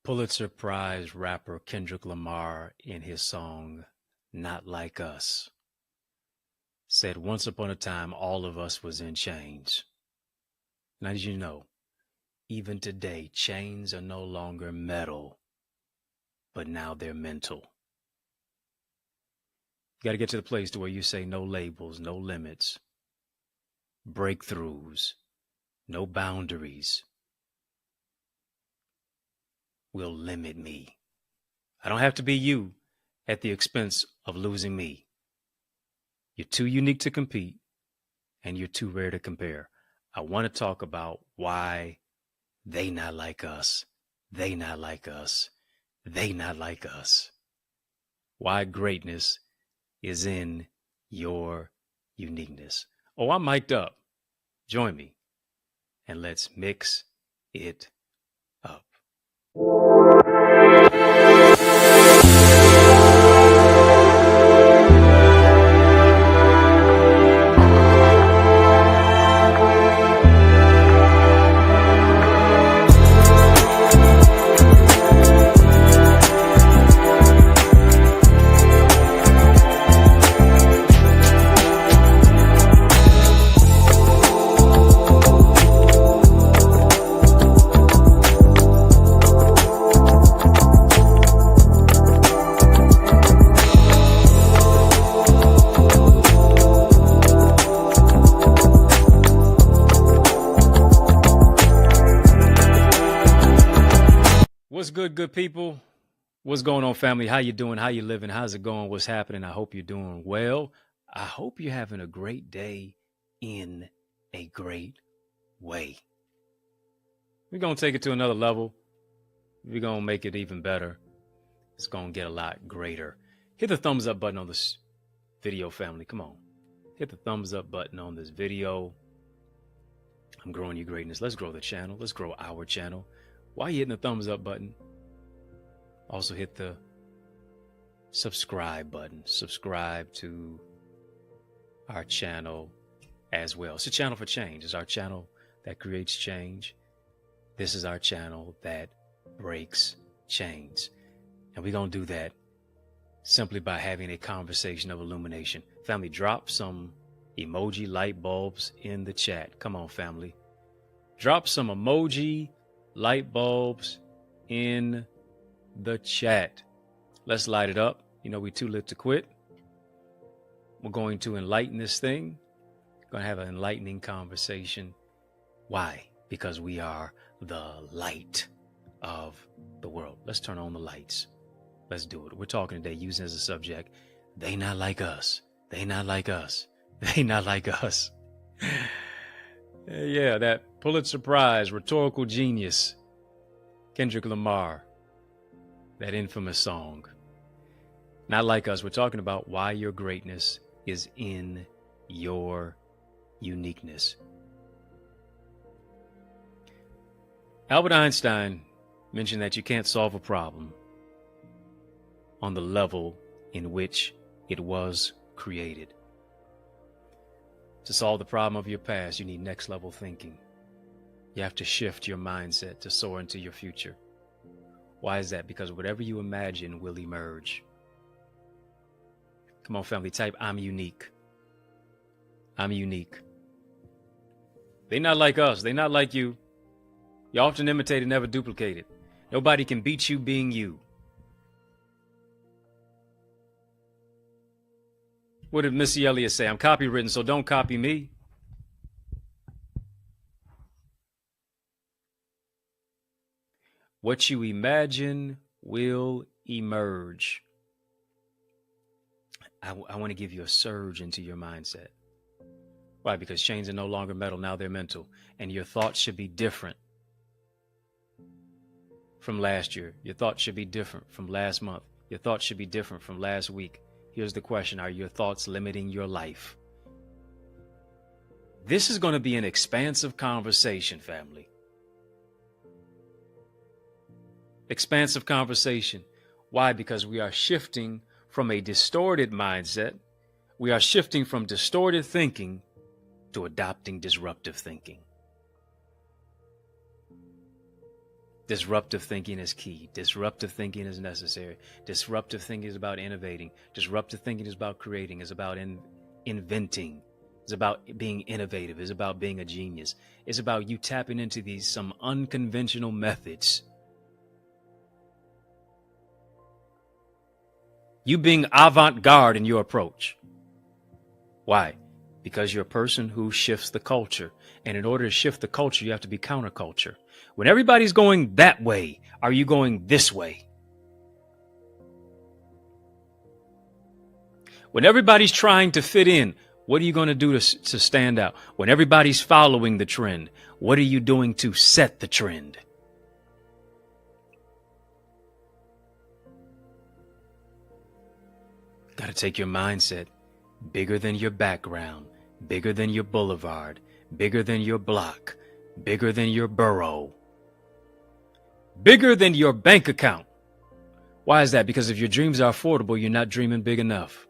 Pulitzer Prize rapper Kendrick Lamar, in his song Not Like Us, said once upon a time all of us was in chains. Now, as you know, even today, chains are no longer metal, but now they're mental. You got to get to the place to where you say no labels, no limits, breakthroughs, no boundaries will limit me. I don't have to be you at the expense of losing me. You're too unique to compete, and you're too rare to compare. I want to talk about why they not like us, they not like us, they not like us. Why greatness is in your uniqueness. Oh, I'm mic'd up. Join me, and let's mix it up. What's good people? What's going on, family? How you doing? How you living? How's it going? What's happening? I hope you're doing well. I hope you're having a great day in a great way. We're going to take it to another level. We're going to make it even better. It's going to get a lot greater. Hit the thumbs up button on this video, family. Come on. Hit the thumbs up button on this video. I'm growing your greatness. Let's grow the channel. Let's grow our channel. Why are you hitting the thumbs up button? Also hit the subscribe button. Subscribe to our channel as well. It's a channel for change. It's our channel that creates change. This is our channel that breaks chains. And we're going to do that simply by having a conversation of illumination. Family, drop some emoji light bulbs in the chat. Come on, family. Drop some emoji light bulbs in the chat. Let's light it up. You know, we too lit to quit. We're going to enlighten this thing. We're going to have an enlightening conversation. Why? Because we are the light of the world. Let's turn on the lights. Let's do it. We're talking today using as a subject, they not like us. They not like us. They not like us. Yeah, that Pulitzer Prize, rhetorical genius, Kendrick Lamar, that infamous song. Not like us. We're talking about why your greatness is in your uniqueness. Albert Einstein mentioned that you can't solve a problem on the level in which it was created. To solve the problem of your past, you need next level thinking. You have to shift your mindset to soar into your future. Why is that? Because whatever you imagine will emerge. Come on, family, type I'm unique. I'm unique. They not like us. They not like you. You often imitate and never duplicate it. Nobody can beat you being you. What did Missy Elliott say? I'm copywritten, so don't copy me. What you imagine will emerge. I want to give you a surge into your mindset. Why? Because chains are no longer metal, now they're mental. And your thoughts should be different from last year. Your thoughts should be different from last month. Your thoughts should be different from last week. Here's the question. Are your thoughts limiting your life? This is going to be an expansive conversation, family. Expansive conversation. Why? Because we are shifting from a distorted mindset. We are shifting from distorted thinking to adopting disruptive thinking. Disruptive thinking is key. Disruptive thinking is necessary. Disruptive thinking is about innovating. Disruptive thinking is about creating. It's about inventing. It's about being innovative. It's about being a genius. It's about you tapping into some unconventional methods. You being avant-garde in your approach. Why? Because you're a person who shifts the culture. And in order to shift the culture, you have to be counterculture. When everybody's going that way, are you going this way? When everybody's trying to fit in, what are you going to do to stand out? When everybody's following the trend, what are you doing to set the trend? Got to take your mindset bigger than your background, bigger than your boulevard, bigger than your block, bigger than your borough, bigger than your bank account. Why is that? Because if your dreams are affordable, you're not dreaming big enough.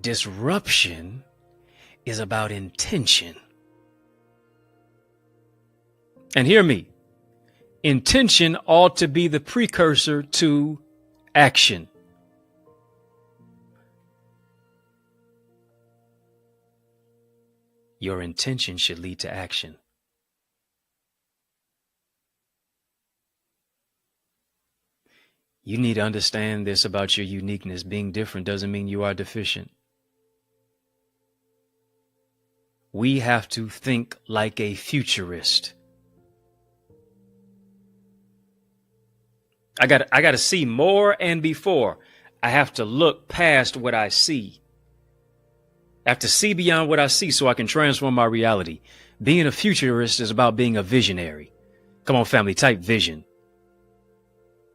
Disruption is about intention. And hear me. Intention ought to be the precursor to action. Your intention should lead to action. You need to understand this about your uniqueness. Being different doesn't mean you are deficient. We have to think like a futurist. I got to see more and before. I have to look past what I see. I have to see beyond what I see so I can transform my reality. Being a futurist is about being a visionary. Come on, family, type vision.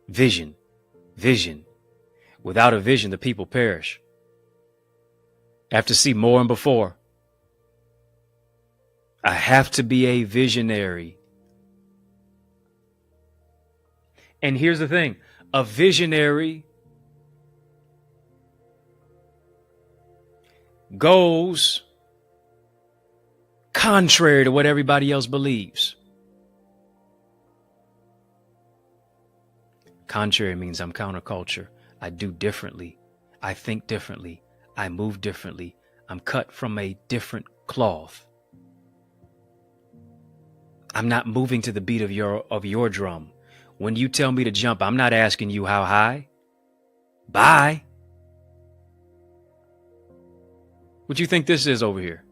Vision. Vision. Without a vision, the people perish. I have to see more and before. I have to be a visionary. And here's the thing, a visionary goes contrary to what everybody else believes. Contrary means I'm counterculture. I do differently. I think differently. I move differently. I'm cut from a different cloth. I'm not moving to the beat of your drum. When you tell me to jump, I'm not asking you how high. Bye. What you think this is over here?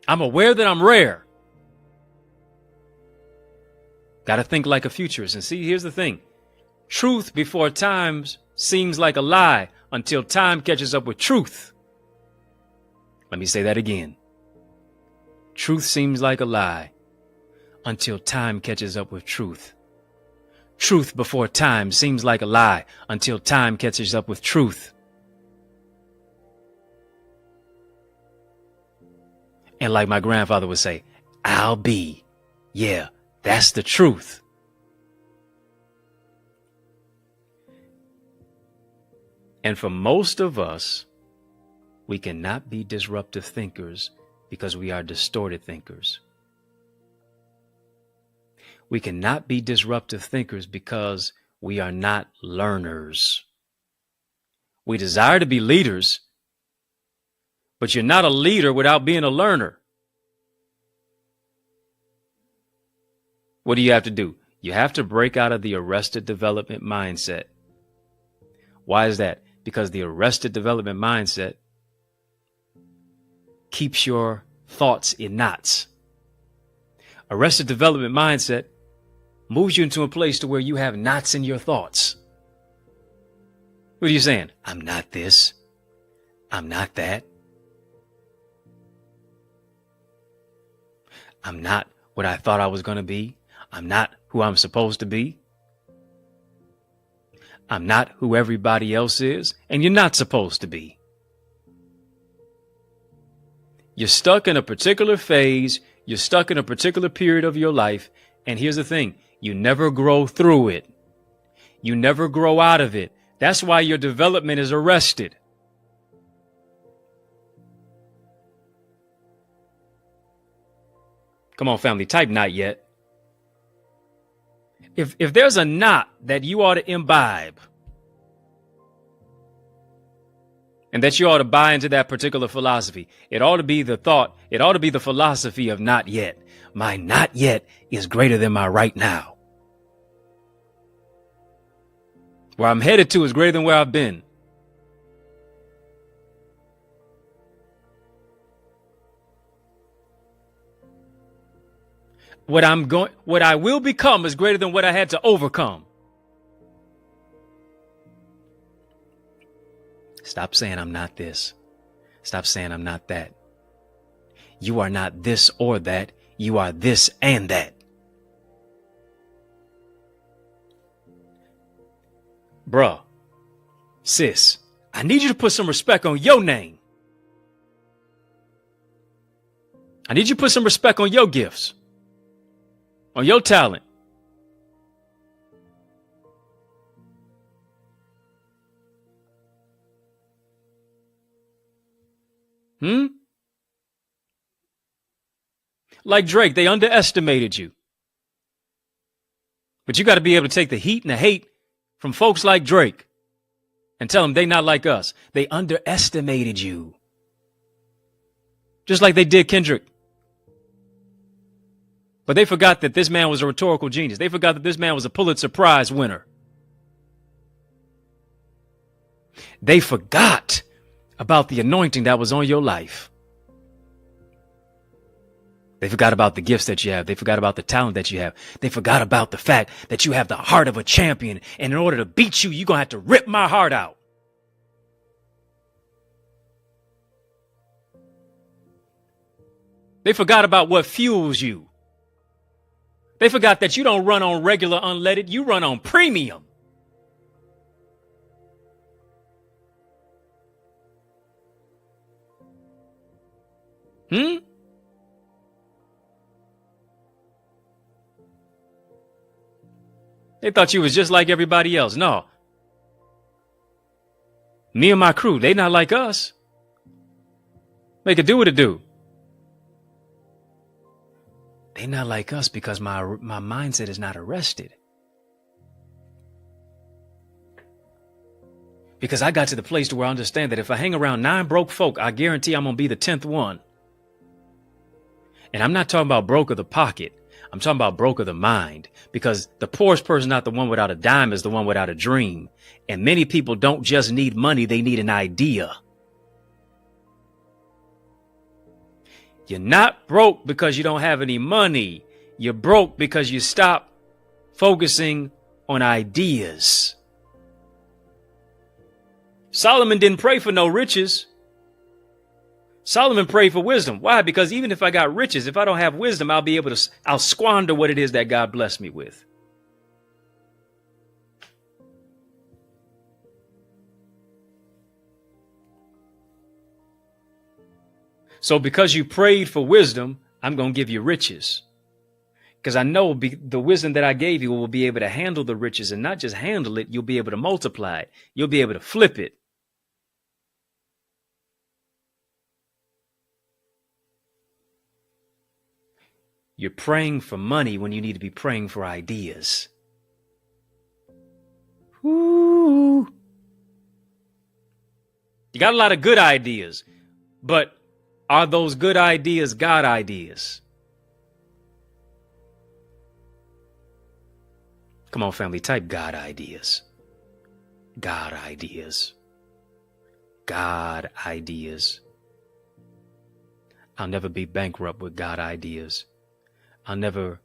I'm aware that I'm rare. Got to think like a futurist. And see, here's the thing. Truth before time seems like a lie until time catches up with truth. Let me say that again. Truth seems like a lie until time catches up with truth. Truth before time seems like a lie until time catches up with truth. And like my grandfather would say, I'll be. Yeah, that's the truth. And for most of us, we cannot be disruptive thinkers because we are distorted thinkers. We cannot be disruptive thinkers because we are not learners. We desire to be leaders, but you're not a leader without being a learner. What do you have to do? You have to break out of the arrested development mindset. Why is that? Because the arrested development mindset keeps your thoughts in knots. Arrested development mindset moves you into a place to where you have knots in your thoughts. What are you saying? I'm not this. I'm not that. I'm not what I thought I was going to be. I'm not who I'm supposed to be. I'm not who everybody else is, and you're not supposed to be. You're stuck in a particular phase. You're stuck in a particular period of your life. And here's the thing. You never grow through it. You never grow out of it. That's why your development is arrested. Come on, family, type not yet. If there's a not that you ought to imbibe, and that you ought to buy into that particular philosophy, it ought to be the thought, it ought to be the philosophy of not yet. My not yet is greater than my right now. Where I'm headed to is greater than where I've been. What I will become is greater than what I had to overcome. Stop saying I'm not this. Stop saying I'm not that. You are not this or that. You are this and that. Bruh, sis, I need you to put some respect on your name. I need you to put some respect on your gifts, on your talent. Like Drake, they underestimated you. But you got to be able to take the heat and the hate from folks like Drake and tell them they not like us. They underestimated you. Just like they did Kendrick. But they forgot that this man was a rhetorical genius. They forgot that this man was a Pulitzer Prize winner. They forgot about the anointing that was on your life. They forgot about the gifts that you have. They forgot about the talent that you have. They forgot about the fact that you have the heart of a champion. And in order to beat you, you're going to have to rip my heart out. They forgot about what fuels you. They forgot that you don't run on regular unleaded. You run on premium. They thought you was just like everybody else. No. Me and my crew, they not like us. They could do what it do. They not like us because my mindset is not arrested. Because I got to the place to where I understand that if I hang around 9 broke folk, I guarantee I'm going to be the 10th one. And I'm not talking about broke of the pocket. I'm talking about broke of the mind, because the poorest person, not the one without a dime, is the one without a dream. And many people don't just need money. They need an idea. You're not broke because you don't have any money. You're broke because you stop focusing on ideas. Solomon didn't pray for no riches. Solomon prayed for wisdom. Why? Because even if I got riches, if I don't have wisdom, I'll squander what it is that God blessed me with. So because you prayed for wisdom, I'm going to give you riches. Because I know the wisdom that I gave you will be able to handle the riches, and not just handle it, you'll be able to multiply it. You'll be able to flip it. You're praying for money when you need to be praying for ideas. Ooh. You got a lot of good ideas, but are those good ideas God ideas? Come on, family, type God ideas. God ideas. God ideas. I'll never be bankrupt with God ideas. I'll never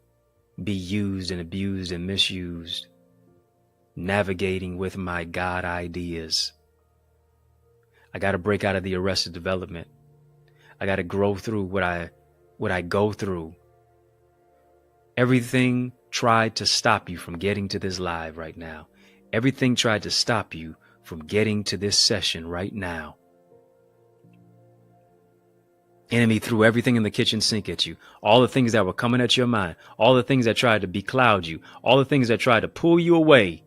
be used and abused and misused, navigating with my God ideas. I got to break out of the arrested development. I got to grow through what I go through. Everything tried to stop you from getting to this live right now. Everything tried to stop you from getting to this session right now. Enemy threw everything in the kitchen sink at you. All the things that were coming at your mind. All the things that tried to becloud you. All the things that tried to pull you away.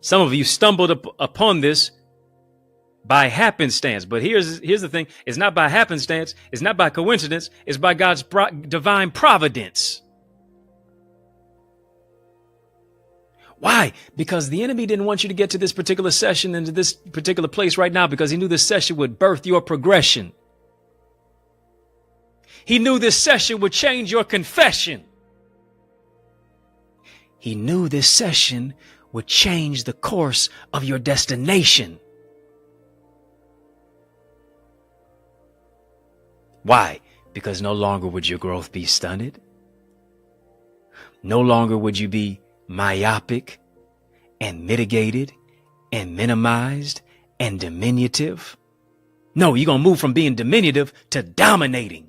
Some of you stumbled upon this by happenstance. But here's the thing. It's not by happenstance. It's not by coincidence. It's by God's divine providence. Why? Because the enemy didn't want you to get to this particular session and to this particular place right now, because he knew this session would birth your progression. He knew this session would change your confession. He knew this session would change the course of your destination. Why? Because no longer would your growth be stunted. No longer would you be myopic and mitigated and minimized and diminutive. No, you're going to move from being diminutive to dominating.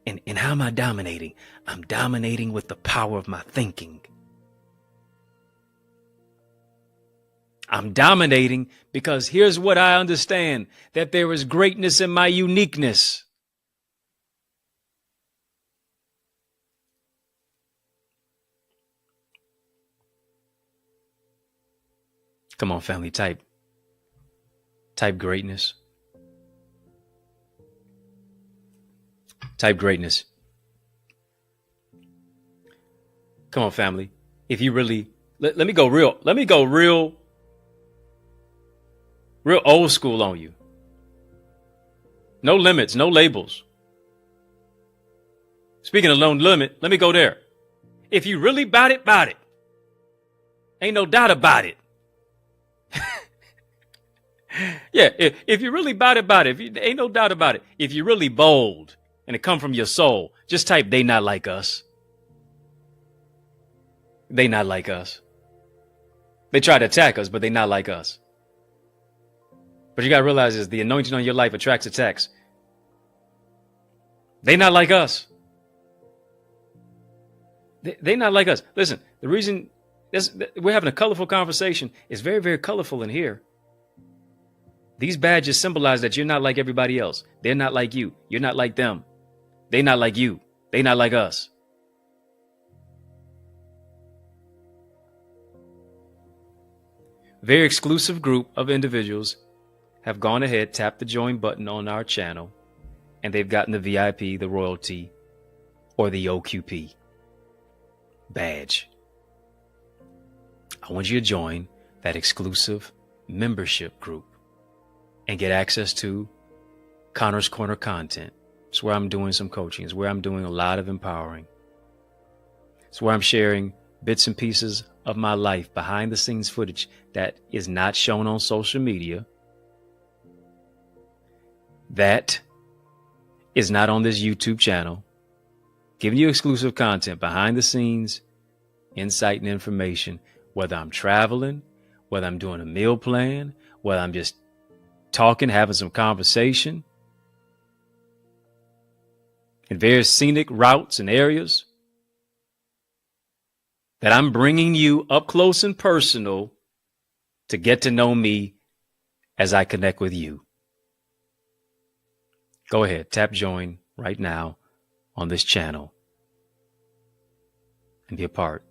And how am I dominating? I'm dominating with the power of my thinking. I'm dominating because here's what I understand, that there is greatness in my uniqueness. Come on, family, type greatness. Type greatness. Come on, family. If you really, let me go real old school on you. No limits, no labels. Speaking of no limit, let me go there. If you really bout it, bout it. Ain't no doubt about it. Yeah, if you really bout it, ain't no doubt about it. If you're really bold and it come from your soul, just type, they not like us. They not like us. They try to attack us, but they not like us. But you got to realize is the anointing on your life attracts attacks. They not like us. They not like us. Listen, the reason we're having a colorful conversation is very, very colorful in here. These badges symbolize that you're not like everybody else. They're not like you. You're not like them. They not like you. They not like us. Very exclusive group of individuals have gone ahead, tapped the join button on our channel, and they've gotten the VIP, the royalty, or the OQP badge. I want you to join that exclusive membership group and get access to Connor's Corner content. It's where I'm doing some coaching. It's where I'm doing a lot of empowering. It's where I'm sharing bits and pieces of my life, behind the scenes footage that is not shown on social media, that is not on this YouTube channel, giving you exclusive content, behind the scenes, insight and information, whether I'm traveling, whether I'm doing a meal plan, whether I'm just talking, having some conversation in various scenic routes and areas, that I'm bringing you up close and personal to get to know me as I connect with you. Go ahead, tap join right now on this channel and be a part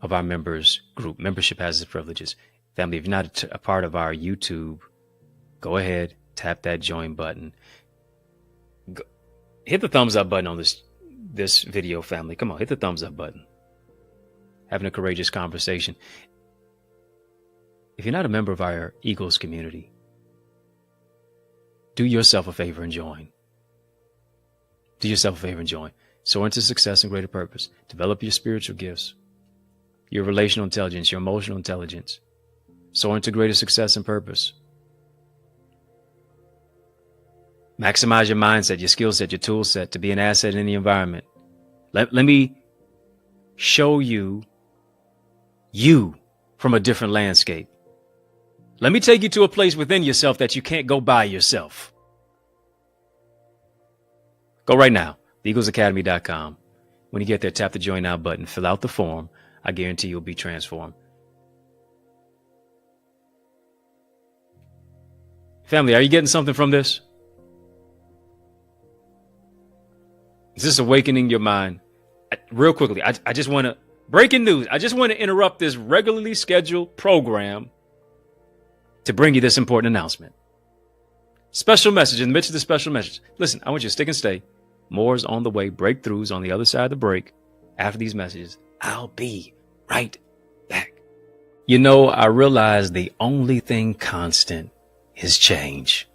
of our members group. Membership has its privileges. Family, if you're not a part of our YouTube, go ahead, tap that join button. Hit the thumbs up button on this video, family. Come on, hit the thumbs up button. Having a courageous conversation. If you're not a member of our Eagles community, do yourself a favor and join. Do yourself a favor and join. Soar into success and greater purpose. Develop your spiritual gifts, your relational intelligence, your emotional intelligence. Soar into greater success and purpose. Maximize your mindset, your skill set, your tool set to be an asset in the environment. Let me show you from a different landscape. Let me take you to a place within yourself that you can't go by yourself. Go right now, theeaglesacademy.com. When you get there, tap the join now button, fill out the form. I guarantee you'll be transformed. Family, are you getting something from this? Is this awakening your mind? Real quickly, I just want to, breaking news, I just want to interrupt this regularly scheduled program to bring you this important announcement. Special message in the midst of the special message. Listen, I want you to stick and stay. More's on the way. Breakthroughs on the other side of the break. After these messages, I'll be right back. You know, I realize the only thing constant is change.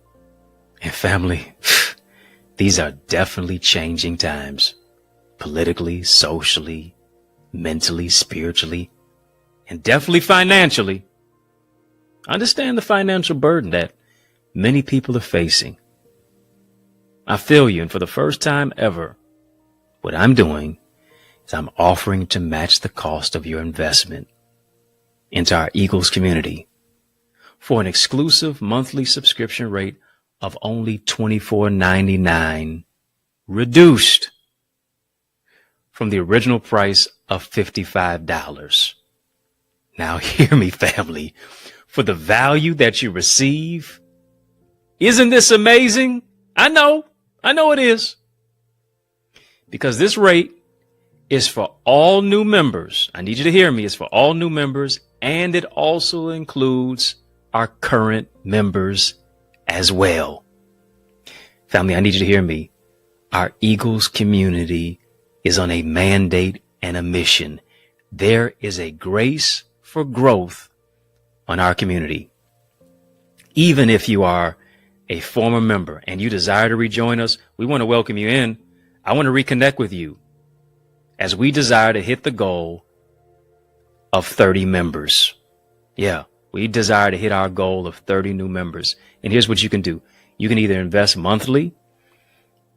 And family, these are definitely changing times. Politically, socially, mentally, spiritually, and definitely financially. Understand the financial burden that many people are facing. I feel you, and for the first time ever, what I'm doing is I'm offering to match the cost of your investment into our Eagles community for an exclusive monthly subscription rate of only $24.99, reduced from the original price of $55. Now hear me, family. For the value that you receive, isn't this amazing? I know it is. Because this rate is for all new members. I need you to hear me. It's for all new members, and it also includes our current members as well. Family, I need you to hear me. Our Eagles community is on a mandate and a mission. There is a grace for growth on our community. Even if you are a former member and you desire to rejoin us, we want to welcome you in. I want to reconnect with you as we desire to hit the goal of 30 members. Yeah, we desire to hit our goal of 30 new members. And here's what you can do. You can either invest monthly,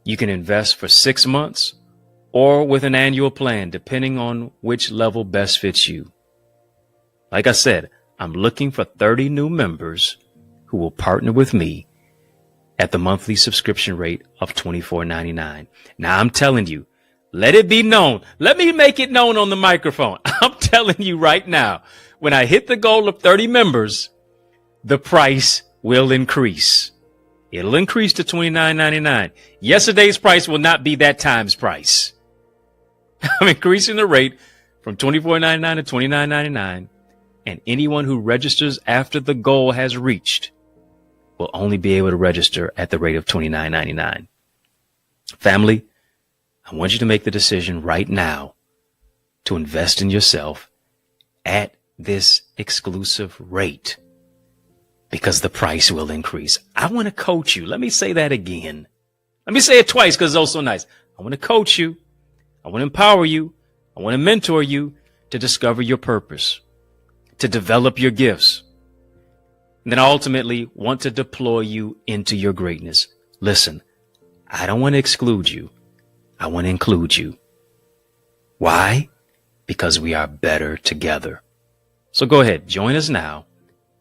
you can invest for 6 months, or with an annual plan, depending on which level best fits you. Like I said, I'm looking for 30 new members who will partner with me at the monthly subscription rate of $24.99. Now I'm telling you, let it be known. Let me make it known on the microphone. I'm telling you right now, when I hit the goal of 30 members, the price will increase. It'll increase to $29.99. Yesterday's price will not be that time's price. I'm increasing the rate from $24.99 to $29.99. And anyone who registers after the goal has reached will only be able to register at the rate of $29.99. Family, I want you to make the decision right now to invest in yourself at this exclusive rate, because the price will increase. I want to coach you. Let me say that again. Let me say it twice because it's also nice. I want to coach you. I want to empower you. I want to mentor you to discover your purpose, to develop your gifts, and then ultimately want to deploy you into your greatness. Listen, I don't want to exclude you. I want to include you. Why? Because we are better together. So go ahead, join us now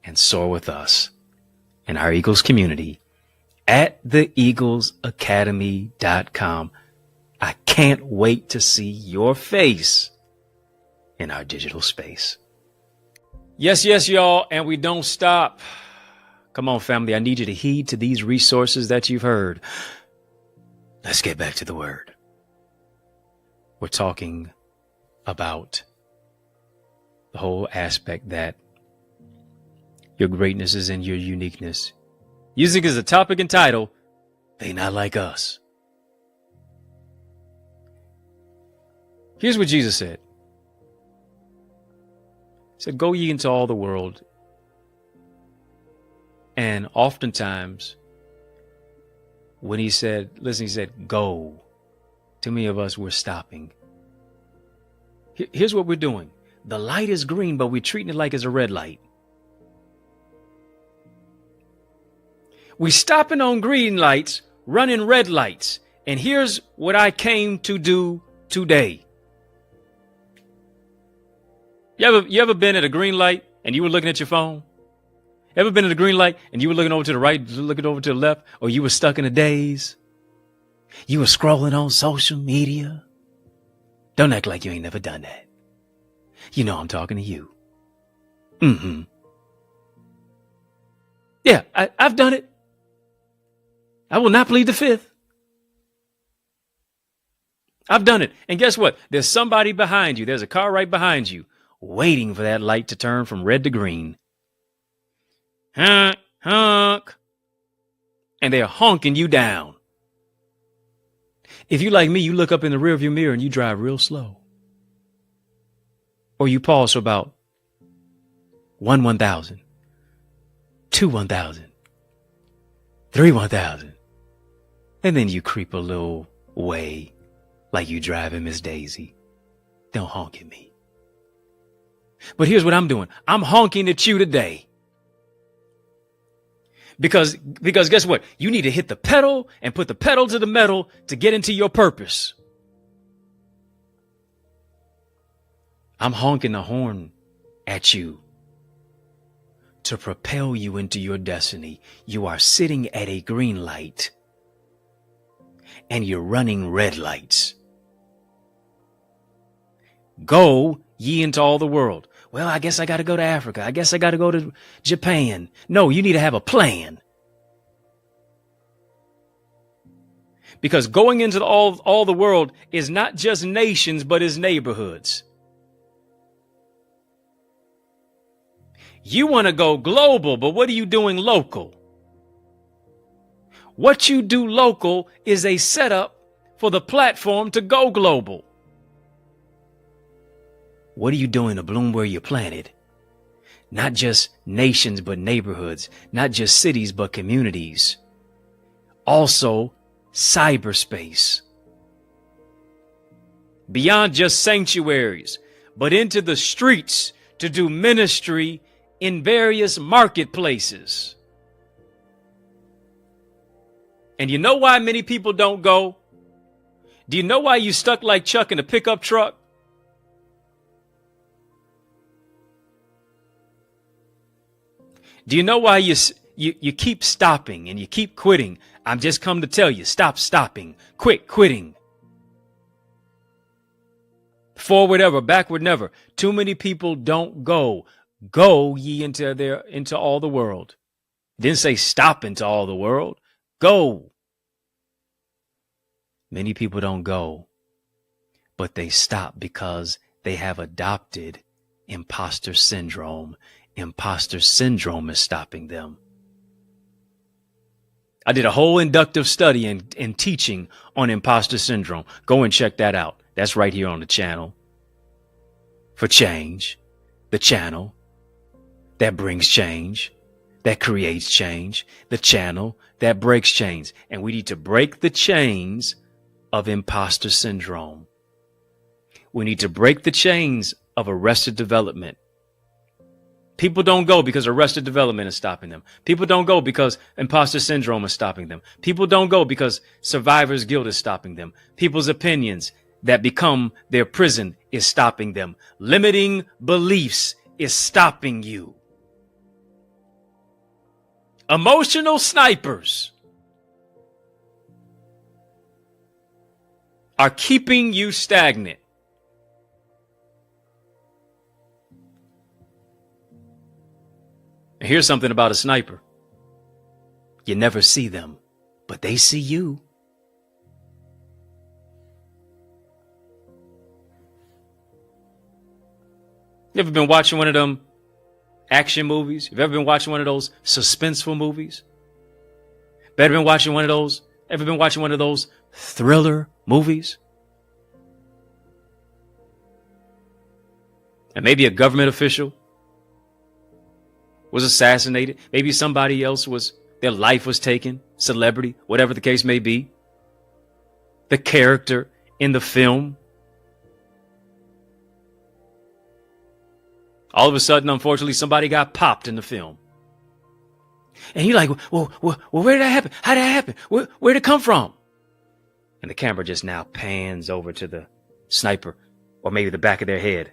and soar with us in our Eagles community at theeaglesacademy.com. I can't wait to see your face in our digital space. Yes, y'all, and we don't stop. Come on, family, I need you to heed to these resources that you've heard. Let's get back to the word. We're talking about the whole aspect that your greatness is in your uniqueness. Using as a topic and title, They Not Like Us. Here's what Jesus said. He said, go ye into all the world. And oftentimes, when he said, listen, he said, go. Too many of us, we're stopping. Here's what we're doing. The light is green, but we're treating it like it's a red light. We're stopping on green lights, running red lights. And here's what I came to do today. You ever been at a green light and you were looking at your phone? Ever been at a green light and you were looking over to the right, looking over to the left, or you were stuck in a daze? You were scrolling on social media? Don't act like you ain't never done that. You know I'm talking to you. Yeah, I've done it. I will not plead the fifth. I've done it. And guess what? There's somebody behind you. There's a car right behind you, waiting for that light to turn from red to green. honk, honk. And they're honking you down. If you like me, you look up in the rearview mirror and you drive real slow. Or you pause for about 1,000, 2,000, 3,000. And then you creep a little way like you driving Miss Daisy. Don't honk at me. But here's what I'm doing. I'm honking at you today. Because guess what? You need to hit the pedal and put the pedal to the metal to get into your purpose. I'm honking the horn at you to propel you into your destiny. You are sitting at a green light and you're running red lights. Go ye into all the world. Well, I guess I got to go to Africa. I guess I got to go to Japan. No, you need to have a plan. Because going into all the world is not just nations, but is neighborhoods. You want to go global, but what are you doing local? What you do local is a setup for the platform to go global. What are you doing to bloom where you're planted? Not just nations, but neighborhoods. Not just cities, but communities. Also, cyberspace. Beyond just sanctuaries, but into the streets to do ministry in various marketplaces. And you know why many people don't go? Do you know why you stuck like Chuck in a pickup truck? Do you know why you keep stopping and you keep quitting? I'm just come to tell you, stop stopping, quit quitting. Forward ever, backward never. Too many people don't go. Go ye into all the world. Didn't say stop into all the world. Go. Many people don't go, but they stop because they have adopted imposter syndrome. Imposter syndrome is stopping them. I did a whole inductive study and teaching on imposter syndrome. Go and check that out. That's right here on the channel. For change, the channel that brings change, that creates change, the channel that breaks chains. And we need to break the chains of imposter syndrome. We need to break the chains of arrested development. People don't go because arrested development is stopping them. People don't go because imposter syndrome is stopping them. People don't go because survivor's guilt is stopping them. People's opinions that become their prison is stopping them. Limiting beliefs is stopping you. Emotional snipers are keeping you stagnant. And here's something about a sniper. You never see them, but they see you. You ever been watching one of them action movies? You've ever been watching one of those suspenseful movies? Ever been watching one of those thriller movies? And maybe a government official was assassinated. Maybe somebody else their life was taken, celebrity, whatever the case may be. The character in the film. All of a sudden, unfortunately, somebody got popped in the film. And you're like, well, where did that happen? How did that happen? Where did it come from? And the camera just now pans over to the sniper, or maybe the back of their head,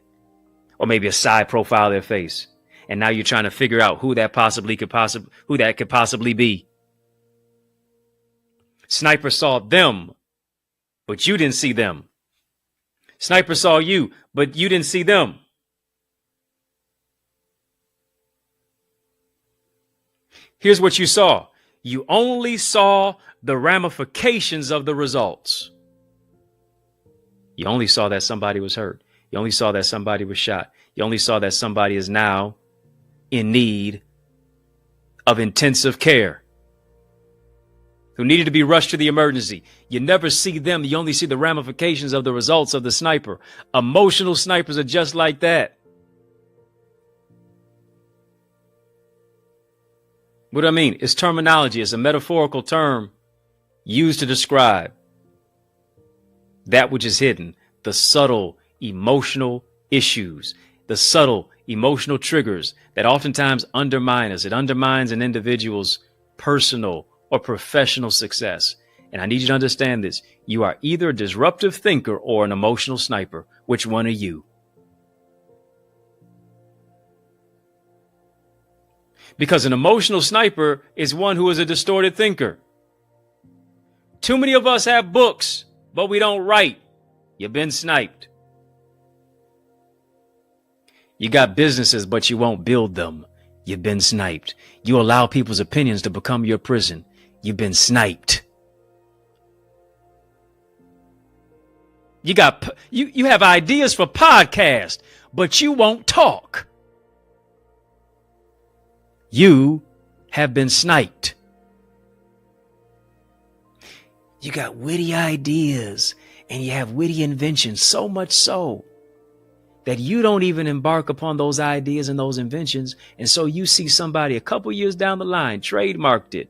or maybe a side profile of their face. And now you're trying to figure out who that could possibly be. Sniper saw them, but you didn't see them. Sniper saw you, but you didn't see them. Here's what you saw. You only saw the ramifications of the results. You only saw that somebody was hurt. You only saw that somebody was shot. You only saw that somebody is now in need of intensive care, who needed to be rushed to the emergency. You never see them. You only see the ramifications of the results of the sniper. Emotional snipers are just like that. What do I mean? It's terminology. It's a metaphorical term used to describe that which is hidden, the subtle emotional issues, the subtle emotional triggers that oftentimes undermine us. It undermines an individual's personal or professional success. And I need you to understand this. You are either a disruptive thinker or an emotional sniper. Which one are you? Because an emotional sniper is one who is a distorted thinker. Too many of us have books, but we don't write. You've been sniped. You got businesses, but you won't build them. You've been sniped. You allow people's opinions to become your prison. You've been sniped. You have ideas for podcasts, but you won't talk. You have been sniped. You got witty ideas and you have witty inventions, so much so that you don't even embark upon those ideas and those inventions. And so you see somebody a couple years down the line, trademarked it,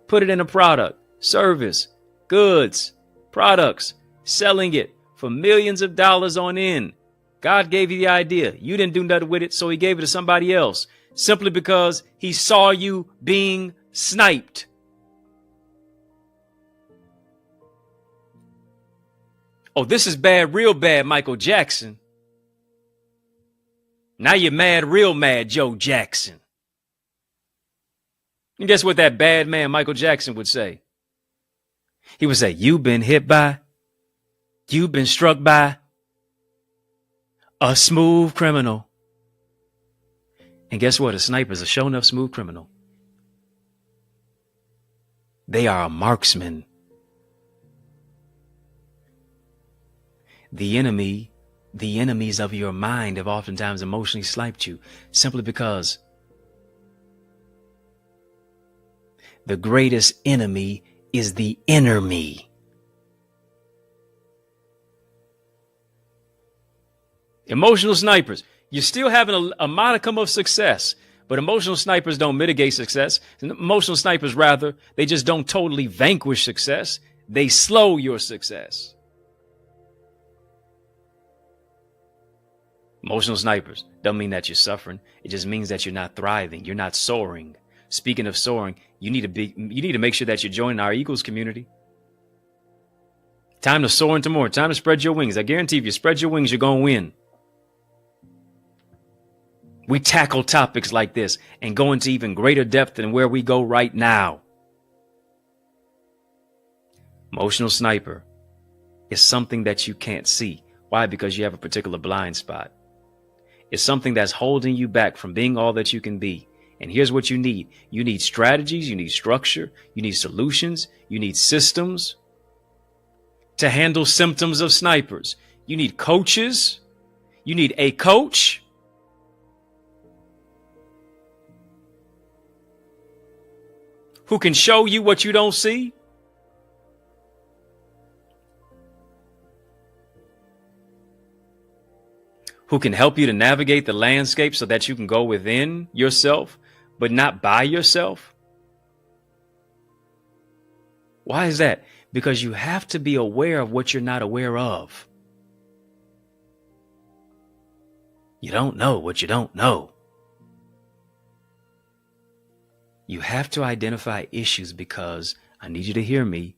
put it in a product, service, goods, products, selling it for millions of dollars on end. God gave you the idea. You didn't do nothing with it, so he gave it to somebody else simply because he saw you being sniped. Oh, this is bad, real bad, Michael Jackson. Now you're mad, real mad, Joe Jackson. And guess what that bad man Michael Jackson would say? He would say, you've been hit by, you've been struck by a smooth criminal. And guess what? A sniper is a show enough smooth criminal. They are a marksman. The enemies of your mind have oftentimes emotionally sniped you simply because the greatest enemy is the inner me. Emotional snipers. You're still having a modicum of success, but emotional snipers don't mitigate success. Emotional snipers, rather, they just don't totally vanquish success. They slow your success. Emotional snipers don't mean that you're suffering. It just means that you're not thriving. You're not soaring. Speaking of soaring, you need to make sure that you're joining our Eagles community. Time to soar into more. Time to spread your wings. I guarantee if you spread your wings, you're going to win. We tackle topics like this and go into even greater depth than where we go right now. Emotional sniper is something that you can't see. Why? Because you have a particular blind spot. It's something that's holding you back from being all that you can be. And here's what you need. You need strategies. You need structure. You need solutions. You need systems to handle symptoms of snipers. You need coaches. You need a coach. Who can show you what you don't see? Who can help you to navigate the landscape so that you can go within yourself, but not by yourself? Why is that? Because you have to be aware of what you're not aware of. You don't know what you don't know. You have to identify issues because, I need you to hear me,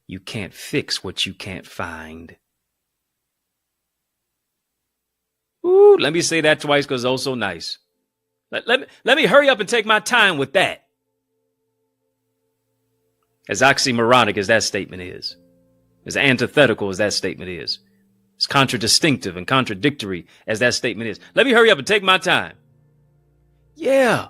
you can't fix what you can't find. Ooh, let me say that twice because it's oh so nice. Let me hurry up and take my time with that. As oxymoronic as that statement is, as antithetical as that statement is, as contradistinctive and contradictory as that statement is, let me hurry up and take my time. Yeah.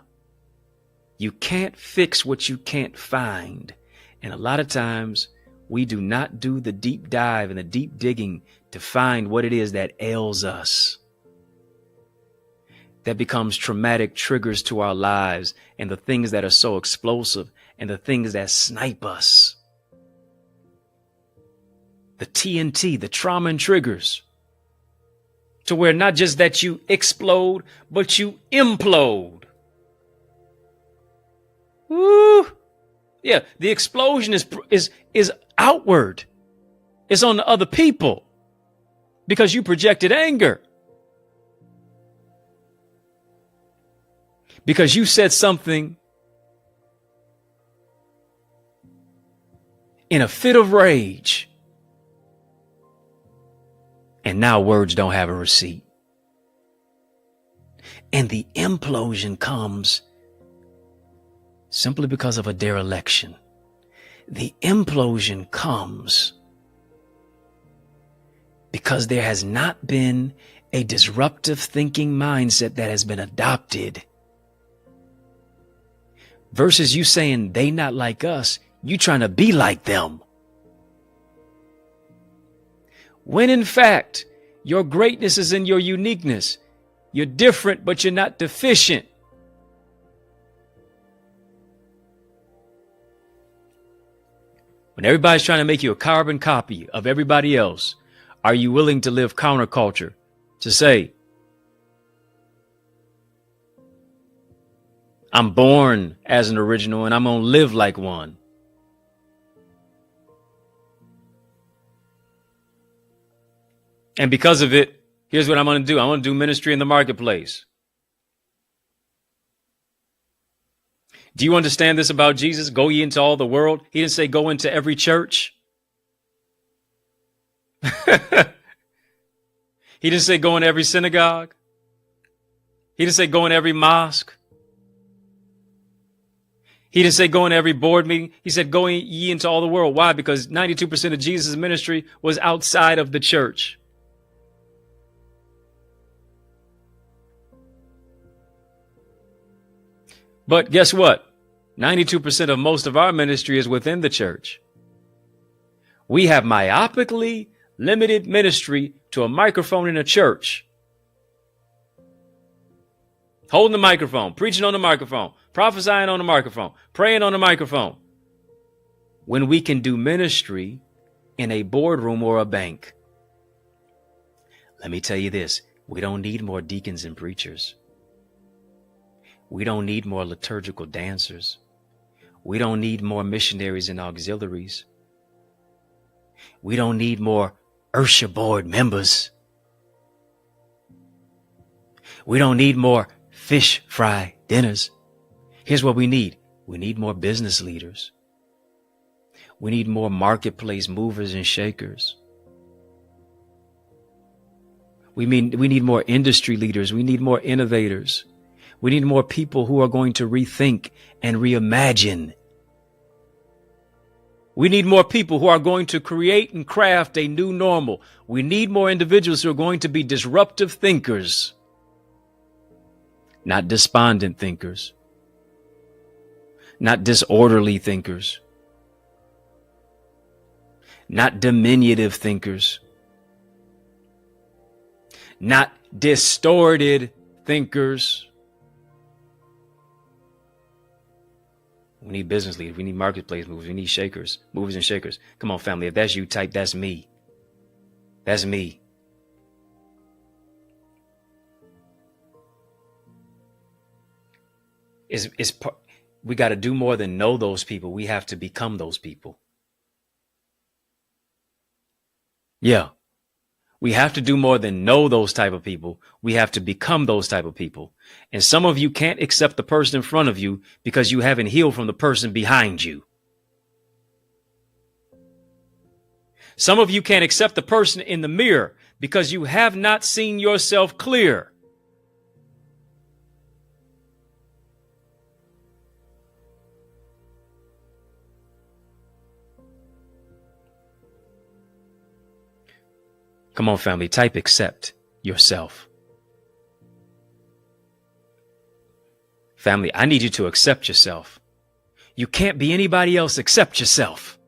You can't fix what you can't find. And a lot of times we do not do the deep dive and the deep digging to find what it is that ails us. that becomes traumatic triggers to our lives, and the things that are so explosive, and the things that snipe us. The TNT, the trauma and triggers, to where not just that you explode, but you implode. Woo! Yeah, the explosion is outward. It's on the other people because you projected anger. Because you said something in a fit of rage. And now words don't have a receipt. And the implosion comes simply because of a dereliction. The implosion comes because there has not been a disruptive thinking mindset that has been adopted. Versus you saying they not like us, you trying to be like them. When in fact, your greatness is in your uniqueness. You're different, but you're not deficient. When everybody's trying to make you a carbon copy of everybody else, are you willing to live counterculture? To say, I'm born as an original and I'm going to live like one. And because of it, here's what I'm going to do. I'm going to do ministry in the marketplace. Do you understand this about Jesus? Go ye into all the world. He didn't say go into every church. He didn't say go in every synagogue. He didn't say go in every mosque. He didn't say go in every board meeting. He said go ye into all the world. Why? Because 92% of Jesus' ministry was outside of the church. But guess what? 92% of most of our ministry is within the church. We have myopically limited ministry to a microphone in a church. Holding the microphone, preaching on the microphone, prophesying on the microphone, praying on the microphone. When we can do ministry in a boardroom or a bank. Let me tell you this. We don't need more deacons and preachers. We don't need more liturgical dancers. We don't need more missionaries and auxiliaries. We don't need more Ursha board members. We don't need more fish fry dinners. Here's what we need. We need more business leaders. We need more marketplace movers and shakers. We need more industry leaders. We need more innovators. We need more people who are going to rethink and reimagine. We need more people who are going to create and craft a new normal. We need more individuals who are going to be disruptive thinkers, not despondent thinkers, not disorderly thinkers, not diminutive thinkers, not distorted thinkers. We need business leaders. We need marketplace movers. We need shakers, movers and shakers. Come on, family. If that's you, type, that's me. That's me. We got to do more than know those people. We have to become those people. Yeah. We have to do more than know those type of people. We have to become those type of people. And some of you can't accept the person in front of you because you haven't healed from the person behind you. Some of you can't accept the person in the mirror because you have not seen yourself clear. Come on, family, type accept yourself. Family, I need you to accept yourself. You can't be anybody else except yourself.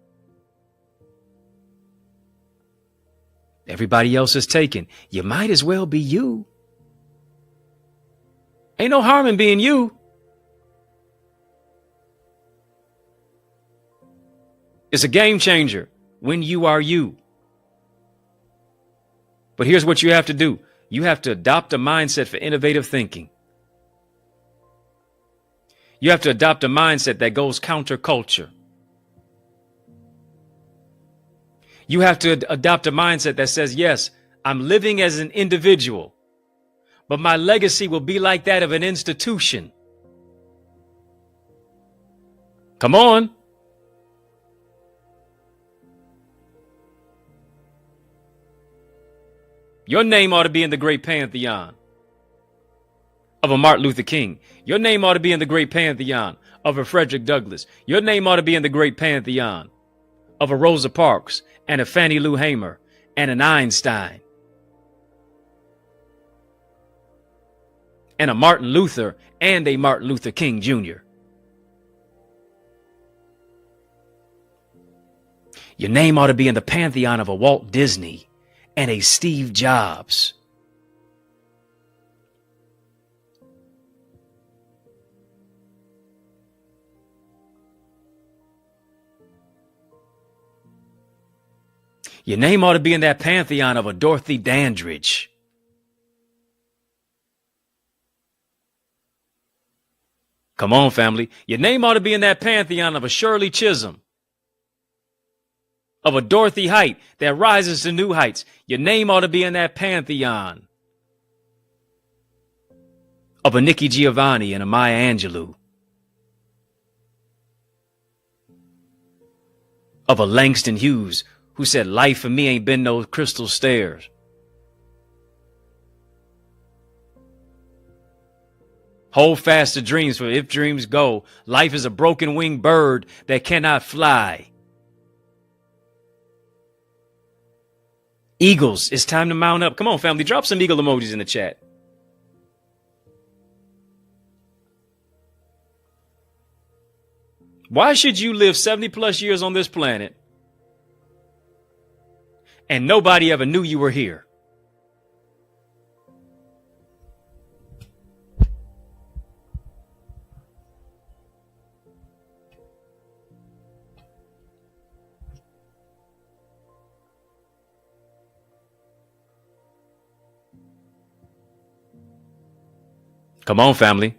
Everybody else is taken. You might as well be you. Ain't no harm in being you. It's a game changer when you are you. But here's what you have to do. You have to adopt a mindset for innovative thinking. You have to adopt a mindset that goes counterculture. You have to adopt a mindset that says, yes, I'm living as an individual, but my legacy will be like that of an institution. Come on. Your name ought to be in the great pantheon of a Martin Luther King. Your name ought to be in the great pantheon of a Frederick Douglass. Your name ought to be in the great pantheon of a Rosa Parks and a Fannie Lou Hamer and an Einstein and a Martin Luther and a Martin Luther King Jr. Your name ought to be in the pantheon of a Walt Disney and a Steve Jobs. Your name ought to be in that pantheon of a Dorothy Dandridge. Come on, family. Your name ought to be in that pantheon of a Shirley Chisholm, of a Dorothy Height that rises to new heights. Your name ought to be in that pantheon of a Nikki Giovanni and a Maya Angelou, of a Langston Hughes who said, life for me ain't been no crystal stairs. Hold fast to dreams, for if dreams go, life is a broken winged bird that cannot fly. Eagles, it's time to mount up. Come on, family, drop some eagle emojis in the chat. Why should you live 70 plus years on this planet and nobody ever knew you were here? Come on, family.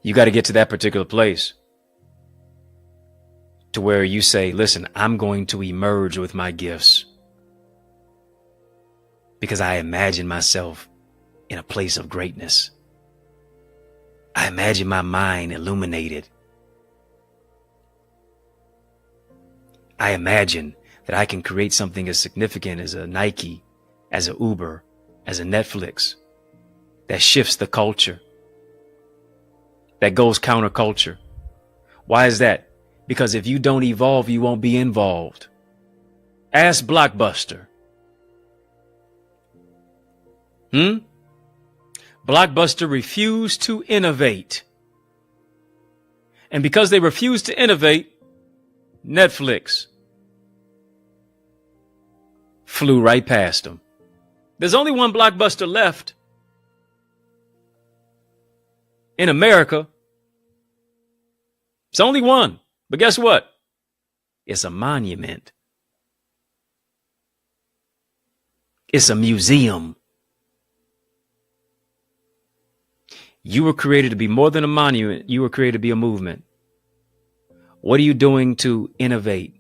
You got to get to that particular place to where you say, listen, I'm going to emerge with my gifts because I imagine myself in a place of greatness. I imagine my mind illuminated. I imagine that I can create something as significant as a Nike, as a Uber, as a Netflix that shifts the culture, that goes counterculture. Why is that? Because if you don't evolve, you won't be involved. Ask Blockbuster. Blockbuster refused to innovate. And because they refused to innovate, Netflix flew right past them. There's only one Blockbuster left in America. It's only one. But guess what? It's a monument. It's a museum. You were created to be more than a monument. You were created to be a movement. What are you doing to innovate?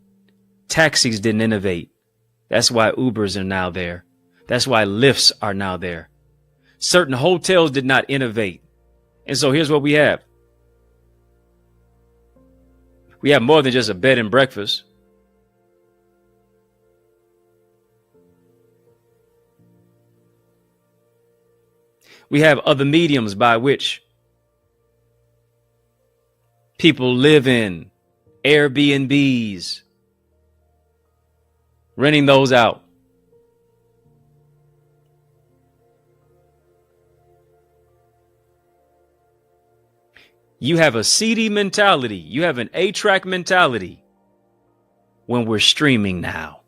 Taxis didn't innovate. That's why Ubers are now there. That's why Lyfts are now there. Certain hotels did not innovate. And so here's what we have. We have more than just a bed and breakfast. We have other mediums by which people live in, Airbnbs, renting those out. You have a CD mentality. You have an A-track mentality when we're streaming now.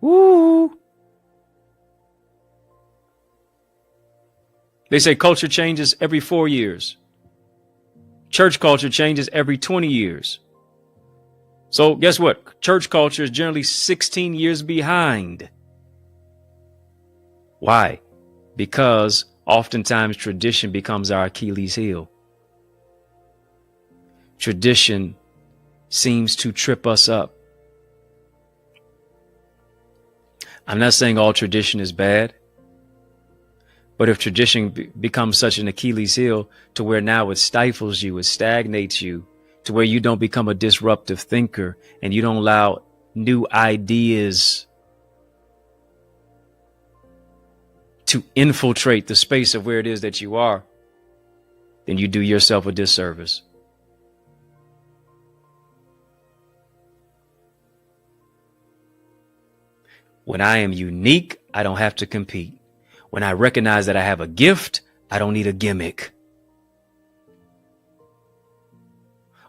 Woo! They say culture changes every 4 years. Church culture changes every 20 years. So guess what? Church culture is generally 16 years behind. Why? Because oftentimes tradition becomes our Achilles heel. Tradition seems to trip us up. I'm not saying all tradition is bad, but if tradition becomes such an Achilles heel to where now it stifles you, it stagnates you, to where you don't become a disruptive thinker and you don't allow new ideas to infiltrate the space of where it is that you are, then you do yourself a disservice. When I am unique, I don't have to compete. When I recognize that I have a gift, I don't need a gimmick.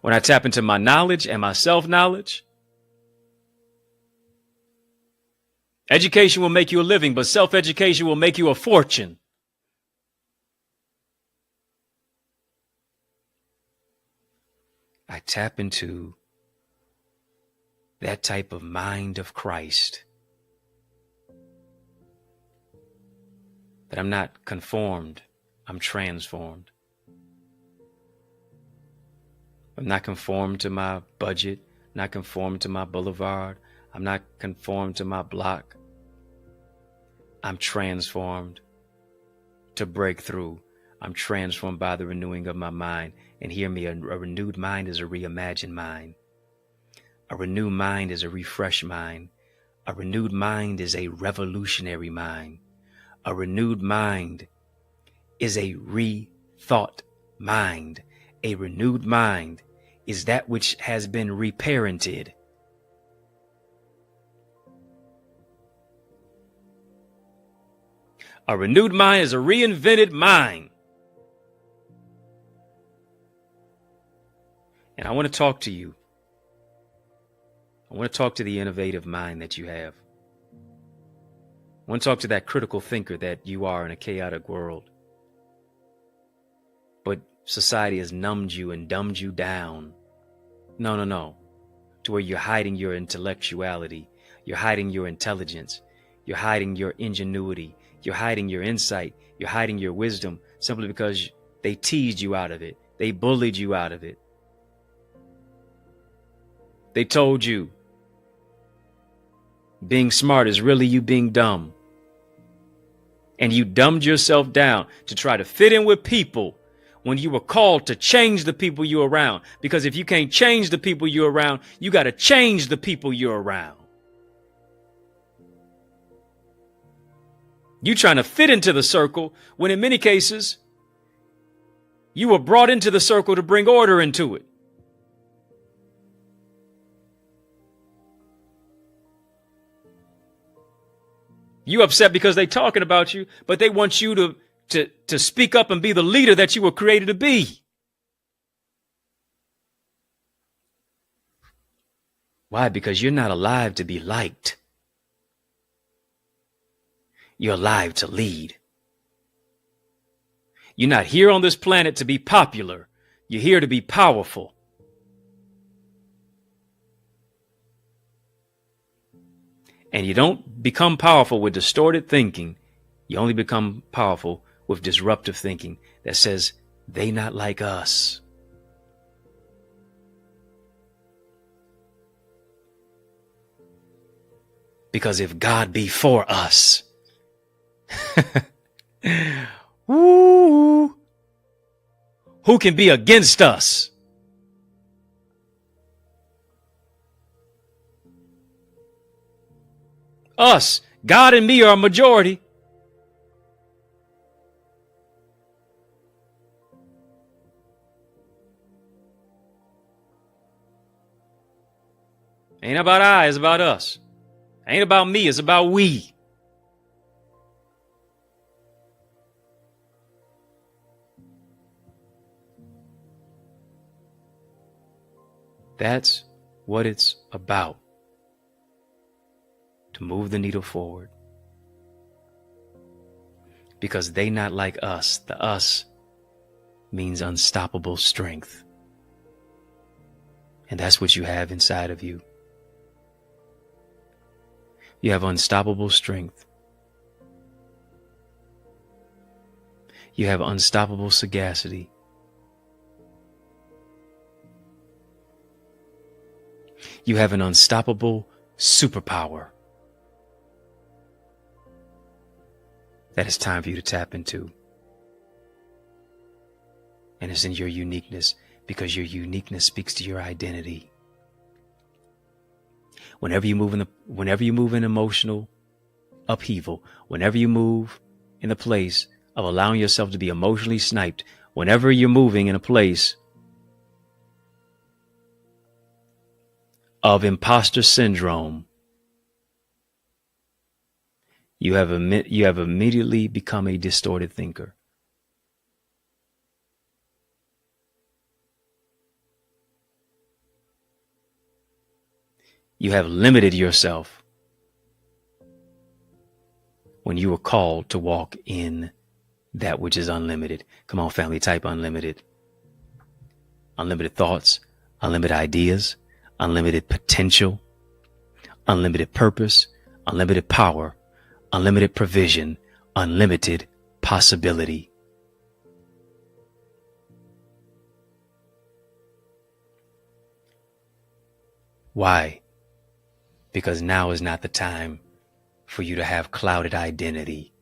When I tap into my knowledge and my self-knowledge, education will make you a living, but self-education will make you a fortune. I tap into that type of mind of Christ. That I'm not conformed, I'm transformed. I'm not conformed to my budget, not conformed to my boulevard. I'm not conformed to my block. I'm transformed to break through. I'm transformed by the renewing of my mind. And hear me, a renewed mind is a reimagined mind. A renewed mind is a refreshed mind. A renewed mind is a revolutionary mind. A renewed mind is a rethought mind. A renewed mind is that which has been reparented. A renewed mind is a reinvented mind. And I want to talk to you. I want to talk to the innovative mind that you have. I want to talk to that critical thinker that you are in a chaotic world. But society has numbed you and dumbed you down. No. To where you're hiding your intellectuality. You're hiding your intelligence. You're hiding your ingenuity. You're hiding your insight. You're hiding your wisdom simply because they teased you out of it. They bullied you out of it. They told you being smart is really you being dumb. And you dumbed yourself down to try to fit in with people when you were called to change the people you're around. Because if you can't change the people you're around, you got to change the people you're around. You trying to fit into the circle when in many cases you were brought into the circle to bring order into it. You upset because they talking about you, but they want you to speak up and be the leader that you were created to be. Why? Because you're not alive to be liked. You're alive to lead. You're not here on this planet to be popular. You're here to be powerful. And you don't become powerful with distorted thinking. You only become powerful with disruptive thinking that says, they not like us. Because if God be for us, woo, who can be against us? Us, God and me are a majority. Ain't about I, it's about us. Ain't about me, it's about we. That's what it's about. To move the needle forward. because they not like us. The us means unstoppable strength. And that's what you have inside of you. You have unstoppable strength. You have unstoppable sagacity. You have an unstoppable superpower that it's time for you to tap into. And it's in your uniqueness, because your uniqueness speaks to your identity. Whenever you move in emotional upheaval, whenever you move in a place of allowing yourself to be emotionally sniped, whenever you're moving in a place of imposter syndrome, you have immediately become a distorted thinker. You have limited yourself when you were called to walk in that which is unlimited. Come on, family, type unlimited. Unlimited thoughts, unlimited ideas, unlimited potential, unlimited purpose, unlimited power, unlimited provision, unlimited possibility. Why? Because now is not the time for you to have clouded identity.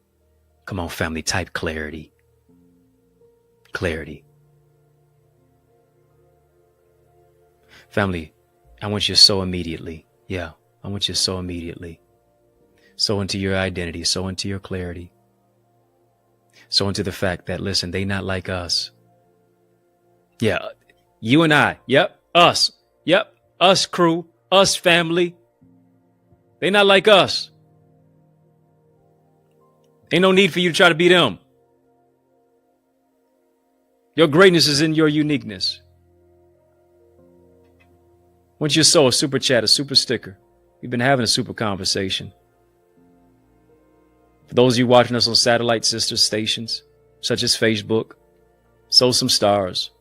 Come on, family, type clarity. Clarity. Family, I want you to sow immediately. Yeah, I want you to sow immediately. Sow into your identity, sow into your clarity. Sow into the fact that, listen, they not like us. Yeah, you and I. Yep, us. Yep, us crew, us family. They not like us. Ain't no need for you to try to be them. Your greatness is in your uniqueness. Once you sow a super chat, a super sticker, we've been having a super conversation. For those of you watching us on satellite sister stations, such as Facebook, sow some stars.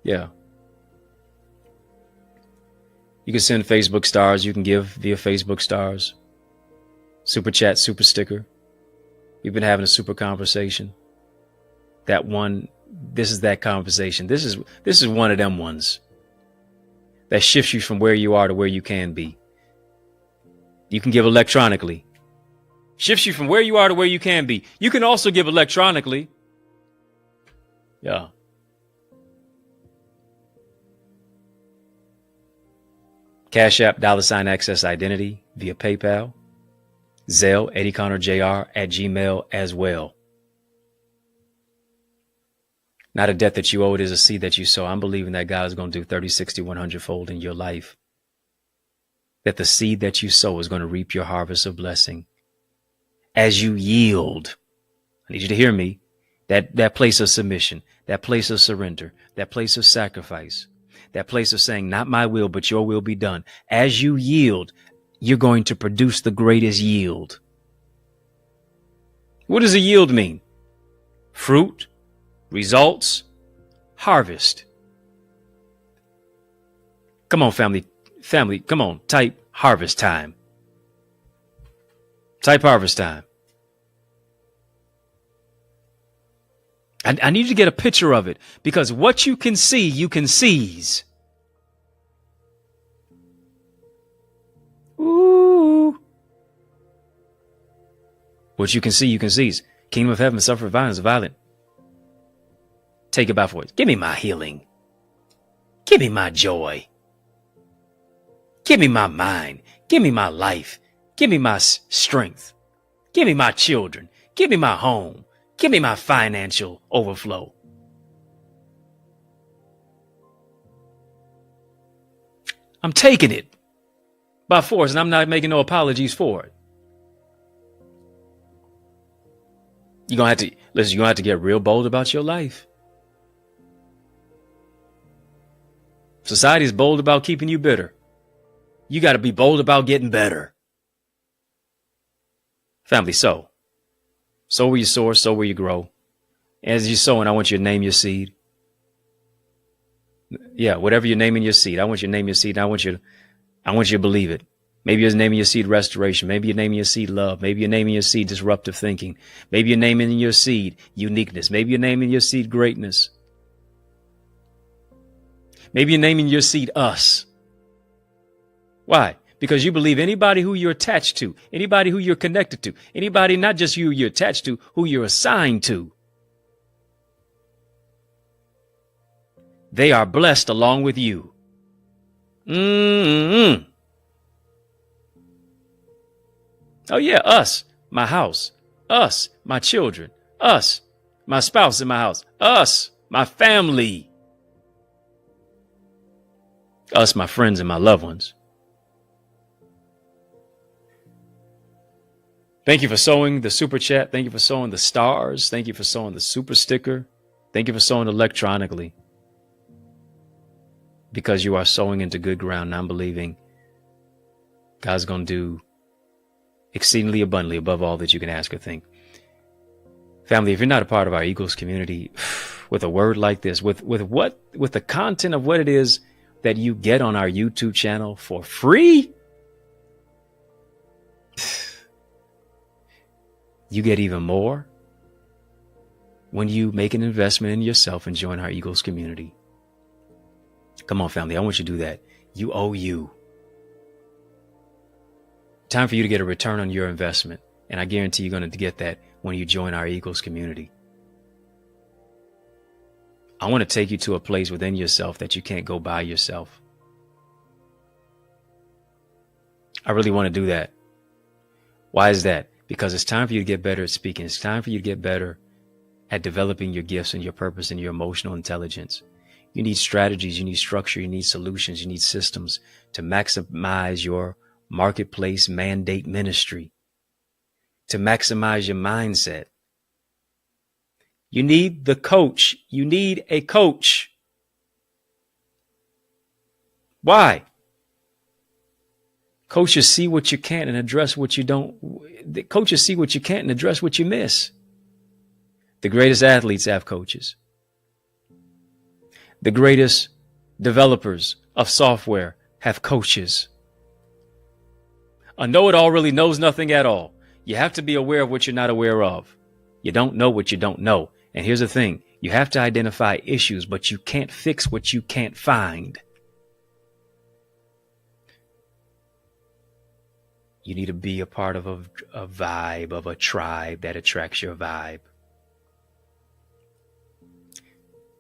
Yeah. You can send Facebook stars. You can give via Facebook stars. Super chat, super sticker. We've been having a super conversation. This is that conversation. This is one of them ones that shifts you from where you are to where you can be. You can give electronically. Shifts you from where you are to where you can be. You can also give electronically. Yeah. Cash App, $access identity via PayPal. Zelle, EddieConnorJr @gmail as well. Not a debt that you owe, it is a seed that you sow. I'm believing that God is going to do 30, 60, 100 fold in your life. That the seed that you sow is going to reap your harvest of blessing. As you yield, I need you to hear me, that place of submission, that place of surrender, that place of sacrifice, that place of saying, not my will, but your will be done. As you yield, you're going to produce the greatest yield. What does a yield mean? Fruit, results, harvest. Come on, family, come on, type harvest time. Type harvest time. I need you to get a picture of it, because what you can see, you can seize. Ooh. What you can see, you can seize. Kingdom of heaven suffer violence, violent. Take it by force. Give me my healing. Give me my joy. Give me my mind. Give me my life. Give me my strength. Give me my children. Give me my home. Give me my financial overflow. I'm taking it by force, and I'm not making no apologies for it. You're going to have to get real bold about your life. Society is bold about keeping you bitter. You got to be bold about getting better. Family, so Sow where you soar, sow where you grow. As you're sowing, I want you to name your seed. Yeah, whatever you're naming your seed, I want you to name your seed. And I want you to believe it. Maybe you're naming your seed restoration. Maybe you're naming your seed love. Maybe you're naming your seed disruptive thinking. Maybe you're naming your seed uniqueness. Maybe you're naming your seed greatness. Maybe you're naming your seed us. Why? Because you believe anybody who you're attached to, anybody who you're connected to, anybody not just who you're attached to, who you're assigned to, they are blessed along with you. Oh yeah, us, my house, us, my children, us, my spouse in my house, us, my family, us, my friends and my loved ones. Thank you for sowing the super chat. Thank you for sowing the stars. Thank you for sowing the super sticker. Thank you for sowing electronically. Because you are sowing into good ground. And I'm believing God's going to do exceedingly abundantly above all that you can ask or think. Family, if you're not a part of our Eagles community, with a word like this, with the content of what it is that you get on our YouTube channel for free, you get even more when you make an investment in yourself and join our Eagles community. Come on, family. I want you to do that. You owe you. Time for you to get a return on your investment. And I guarantee you're going to get that when you join our Eagles community. I want to take you to a place within yourself that you can't go by yourself. I really want to do that. Why is that? Because it's time for you to get better at speaking. It's time for you to get better at developing your gifts and your purpose and your emotional intelligence. You need strategies, you need structure, you need solutions, you need systems to maximize your marketplace mandate ministry, to maximize your mindset. You need the coach. You need a coach. Why? Coaches see what you can't and address what you don't. The coaches see what you can't and address what you miss. The greatest athletes have coaches. The greatest developers of software have coaches. A know-it-all really knows nothing at all. You have to be aware of what you're not aware of. You don't know what you don't know. And here's the thing. You have to identify issues, but you can't fix what you can't find. You need to be a part of a vibe, of a tribe that attracts your vibe.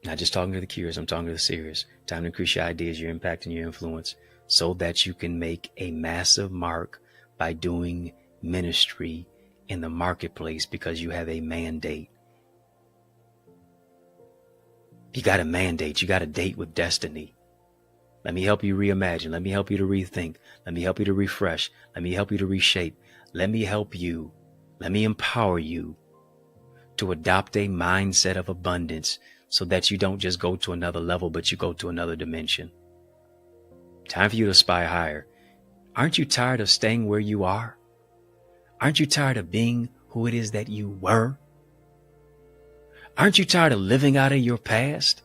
Not just talking to the curious, I'm talking to the serious. Time to increase your ideas, your impact, and your influence so that you can make a massive mark by doing ministry in the marketplace because you have a mandate. You got a mandate. You got a date with destiny. Let me help you reimagine. Let me help you to rethink. Let me help you to refresh. Let me help you to reshape. Let me help you. Let me empower you to adopt a mindset of abundance so that you don't just go to another level, but you go to another dimension. Time for you to aspire higher. Aren't you tired of staying where you are? Aren't you tired of being who it is that you were? Aren't you tired of living out of your past?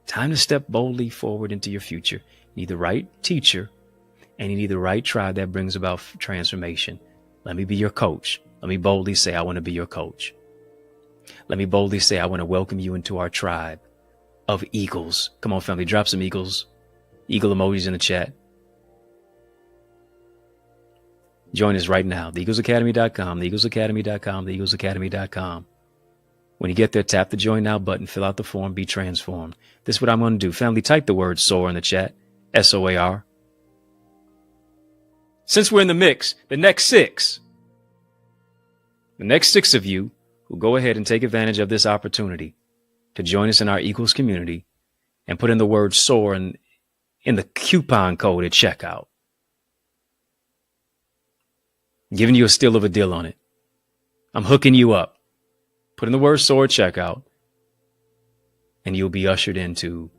Time to step boldly forward into your future. You need the right teacher and you need the right tribe that brings about transformation. Let me be your coach. Let me boldly say, I want to be your coach. Let me boldly say, I want to welcome you into our tribe of eagles. Come on, family, drop some eagles. Eagle emojis in the chat. Join us right now. TheEaglesAcademy.com, TheEaglesAcademy.com, TheEaglesAcademy.com. When you get there, tap the join now button, fill out the form, be transformed. This is what I'm going to do. Family, type the word SOAR in the chat. SOAR. Since we're in the mix, the next six of you will go ahead and take advantage of this opportunity to join us in our Eagles community and put in the word SOAR in the coupon code at checkout. I'm giving you a steal of a deal on it. I'm hooking you up. Put in the word SOAR at checkout and you'll be ushered into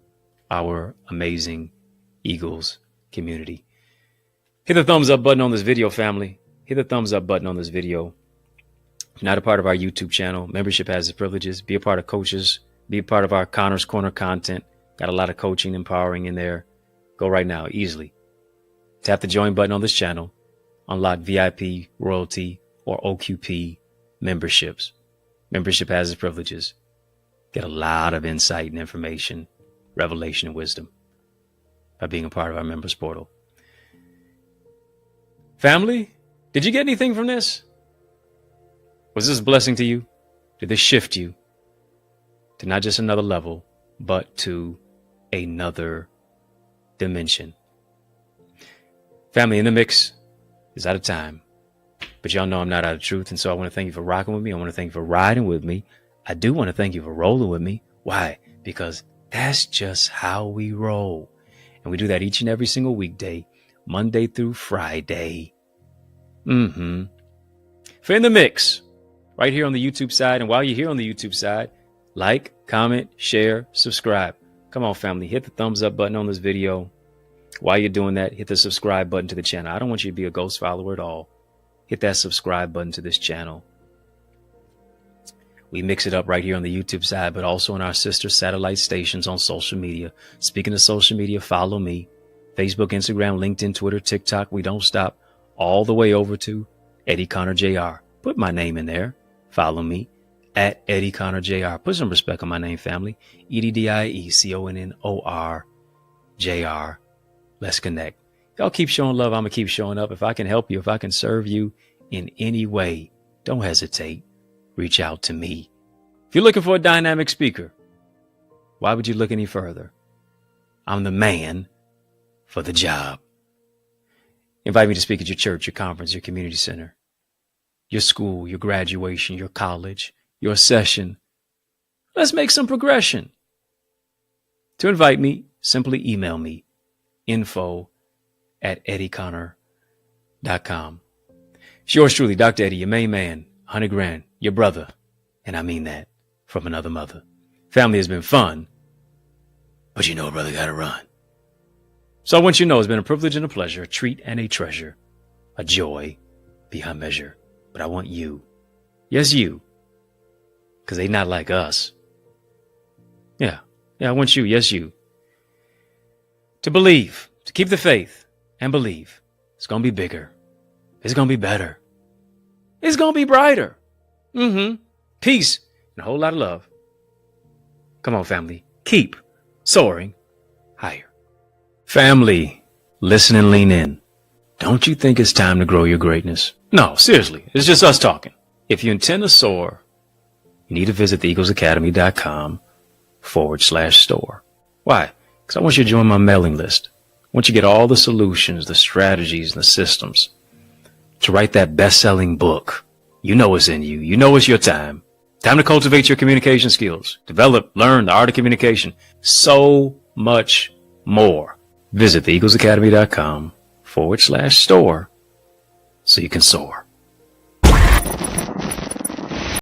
our amazing Eagles community. Hit the thumbs up button on this video, family. Hit the thumbs up button on this video. If you're not a part of our YouTube channel, membership has its privileges. Be a part of coaches. Be a part of our Connor's Corner content. Got a lot of coaching, empowering in there. Go right now, easily. Tap the join button on this channel. Unlock VIP, royalty, or OQP memberships. Membership has its privileges. Get a lot of insight and information, revelation and wisdom by being a part of our members portal. Family, did you get anything from this? Was this a blessing to you? Did this shift you to not just another level, but to another dimension? Family, In the Mix is out of time, but y'all know I'm not out of truth. And so I want to thank you for rocking with me. I want to thank you for riding with me. I do want to thank you for rolling with me. Why? Because that's just how we roll. And we do that each and every single weekday, Monday through Friday. For In the Mix, right here on the YouTube side. And while you're here on the YouTube side, like, comment, share, subscribe. Come on, family, hit the thumbs up button on this video. While you're doing that, hit the subscribe button to the channel. I don't want you to be a ghost follower at all. Hit that subscribe button to this channel. We mix it up right here on the YouTube side, but also on our sister satellite stations on social media. Speaking of social media, follow me. Facebook, Instagram, LinkedIn, Twitter, TikTok. We don't stop. All the way over to EddieConnorJr. Put my name in there. Follow me at EddieConnorJr. Put some respect on my name, family. EddieConnorJr. Let's connect. Y'all keep showing love. I'm going to keep showing up. If I can help you, if I can serve you in any way, don't hesitate. Reach out to me. If you're looking for a dynamic speaker, why would you look any further? I'm the man for the job. Invite me to speak at your church, your conference, your community center, your school, your graduation, your college, your session. Let's make some progression. To invite me, simply email me, info@EddieConnor.com. It's yours truly, Dr. Eddie, your main man, 100 grand, your brother. And I mean that from another mother. Family has been fun, but you know a brother gotta run. So I want you to know it's been a privilege and a pleasure, a treat and a treasure, a joy beyond measure. But I want you, yes, you, because they not like us. Yeah, I want you, yes, you, to believe, to keep the faith and believe. It's going to be bigger. It's going to be better. It's going to be brighter. Peace and a whole lot of love. Come on, family. Keep soaring higher. Family, listen and lean in. Don't you think it's time to grow your greatness? No, seriously. It's just us talking. If you intend to soar, you need to visit theeaglesacademy.com/store. Why? Because I want you to join my mailing list. I want you to get all the solutions, the strategies, and the systems to write that best-selling book. You know it's in you. You know it's your time. Time to cultivate your communication skills. Develop, learn the art of communication. So much more. Visit theeaglesacademy.com/store so you can soar.